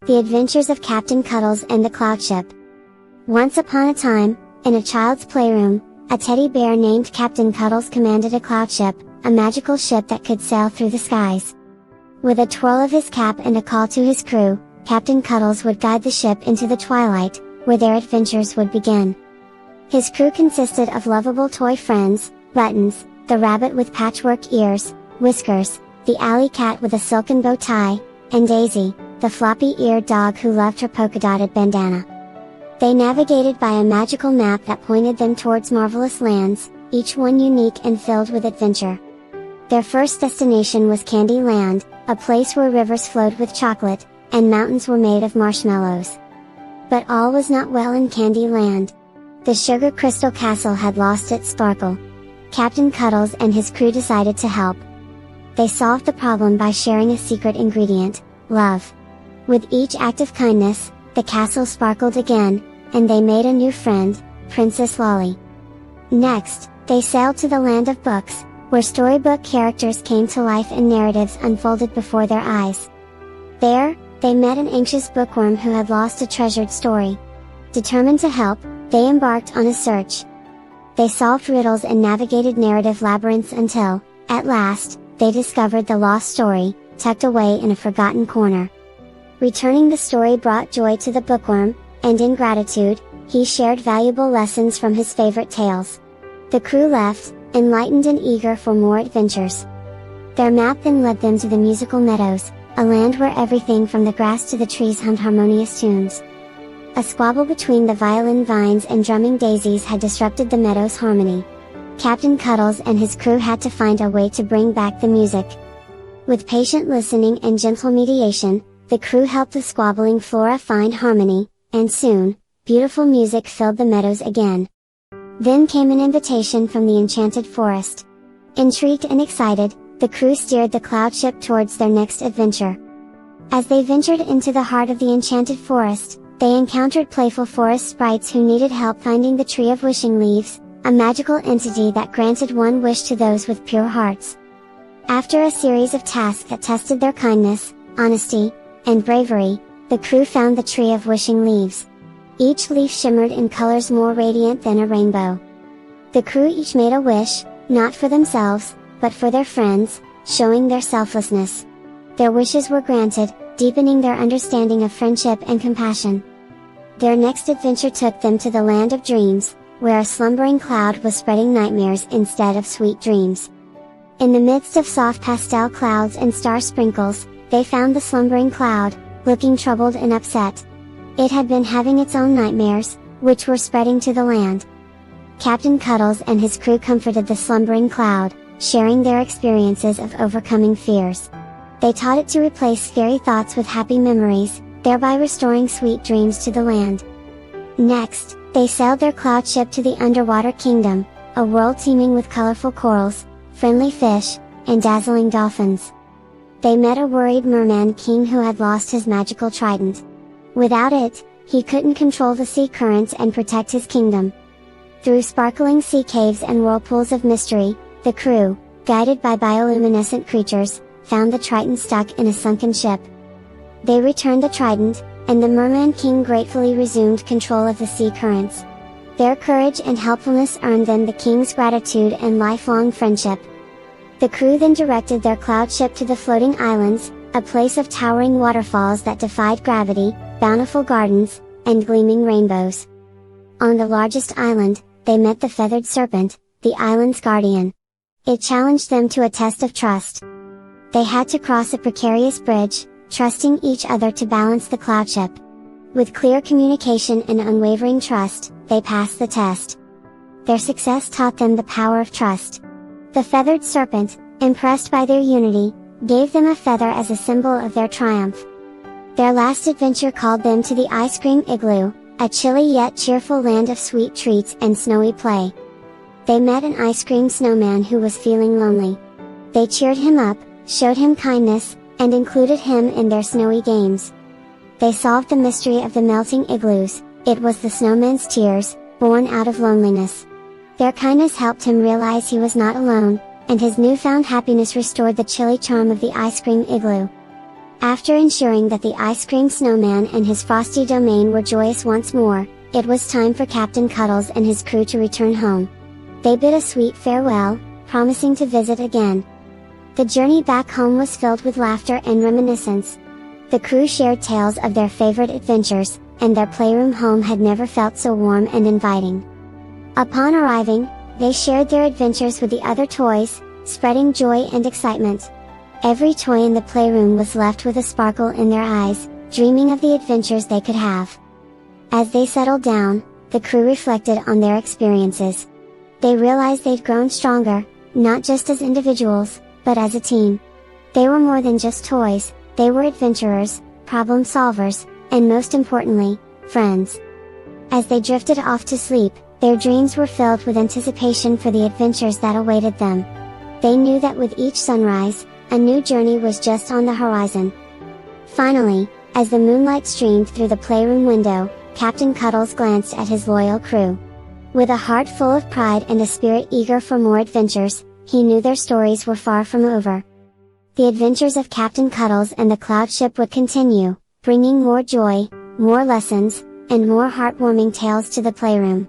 The Adventures of Captain Cuddles and the Cloudship. Once upon a time, in a child's playroom, a teddy bear named Captain Cuddles commanded a cloudship, a magical ship that could sail through the skies. With a twirl of his cap and a call to his crew, Captain Cuddles would guide the ship into the twilight, where their adventures would begin. His crew consisted of lovable toy friends, Buttons, the rabbit with patchwork ears, Whiskers, the alley cat with a silken bow tie, and Daisy, the floppy-eared dog who loved her polka-dotted bandana. They navigated by a magical map that pointed them towards marvelous lands, each one unique and filled with adventure. Their first destination was Candy Land, a place where rivers flowed with chocolate, and mountains were made of marshmallows. But all was not well in Candy Land. The Sugar Crystal Castle had lost its sparkle. Captain Cuddles and his crew decided to help. They solved the problem by sharing a secret ingredient, love. With each act of kindness, the castle sparkled again, and they made a new friend, Princess Lolly. Next, they sailed to the land of books, where storybook characters came to life and narratives unfolded before their eyes. There, they met an anxious bookworm who had lost a treasured story. Determined to help, they embarked on a search. They solved riddles and navigated narrative labyrinths until, at last, they discovered the lost story, tucked away in a forgotten corner. Returning the story brought joy to the bookworm, and in gratitude, he shared valuable lessons from his favorite tales. The crew left, enlightened and eager for more adventures. Their map then led them to the musical meadows, a land where everything from the grass to the trees hummed harmonious tunes. A squabble between the violin vines and drumming daisies had disrupted the meadow's harmony. Captain Cuddles and his crew had to find a way to bring back the music. With patient listening and gentle mediation, the crew helped the squabbling flora find harmony, and soon, beautiful music filled the meadows again. Then came an invitation from the enchanted forest. Intrigued and excited, the crew steered the Cloudship towards their next adventure. As they ventured into the heart of the enchanted forest, they encountered playful forest sprites who needed help finding the Tree of Wishing Leaves, a magical entity that granted one wish to those with pure hearts. After a series of tasks that tested their kindness, honesty, and bravery, the crew found the Tree of Wishing Leaves. Each leaf shimmered in colors more radiant than a rainbow. The crew each made a wish, not for themselves, but for their friends, showing their selflessness. Their wishes were granted, deepening their understanding of friendship and compassion. Their next adventure took them to the land of dreams, where a slumbering cloud was spreading nightmares instead of sweet dreams. In the midst of soft pastel clouds and star sprinkles, they found the slumbering cloud, looking troubled and upset. It had been having its own nightmares, which were spreading to the land. Captain Cuddles and his crew comforted the slumbering cloud, sharing their experiences of overcoming fears. They taught it to replace scary thoughts with happy memories, thereby restoring sweet dreams to the land. Next, they sailed their Cloudship to the underwater kingdom, a world teeming with colorful corals, friendly fish, and dazzling dolphins. They met a worried merman king who had lost his magical trident. Without it, he couldn't control the sea currents and protect his kingdom. Through sparkling sea caves and whirlpools of mystery, the crew, guided by bioluminescent creatures, found the trident stuck in a sunken ship. They returned the trident, and the Merman King gratefully resumed control of the sea currents. Their courage and helpfulness earned them the king's gratitude and lifelong friendship. The crew then directed their Cloudship to the floating islands, a place of towering waterfalls that defied gravity, bountiful gardens, and gleaming rainbows. On the largest island, they met the feathered serpent, the island's guardian. It challenged them to a test of trust. They had to cross a precarious bridge, trusting each other to balance the Cloudship. With clear communication and unwavering trust, they passed the test. Their success taught them the power of trust. The feathered serpent, impressed by their unity, gave them a feather as a symbol of their triumph. Their last adventure called them to the ice cream igloo, a chilly yet cheerful land of sweet treats and snowy play. They met an ice cream snowman who was feeling lonely. They cheered him up, showed him kindness, and included him in their snowy games. They solved the mystery of the melting igloos. It was the snowman's tears, born out of loneliness. Their kindness helped him realize he was not alone, and his newfound happiness restored the chilly charm of the ice cream igloo. After ensuring that the ice cream snowman and his frosty domain were joyous once more, it was time for Captain Cuddles and his crew to return home. They bid a sweet farewell, promising to visit again. The journey back home was filled with laughter and reminiscence. The crew shared tales of their favorite adventures, and their playroom home had never felt so warm and inviting. Upon arriving, they shared their adventures with the other toys, spreading joy and excitement. Every toy in the playroom was left with a sparkle in their eyes, dreaming of the adventures they could have. As they settled down, the crew reflected on their experiences. They realized they'd grown stronger, not just as individuals, but as a team. They were more than just toys, they were adventurers, problem solvers, and most importantly, friends. As they drifted off to sleep, their dreams were filled with anticipation for the adventures that awaited them. They knew that with each sunrise, a new journey was just on the horizon. Finally, as the moonlight streamed through the playroom window, Captain Cuddles glanced at his loyal crew. With a heart full of pride and a spirit eager for more adventures, he knew their stories were far from over. The adventures of Captain Cuddles and the Cloudship would continue, bringing more joy, more lessons, and more heartwarming tales to the playroom.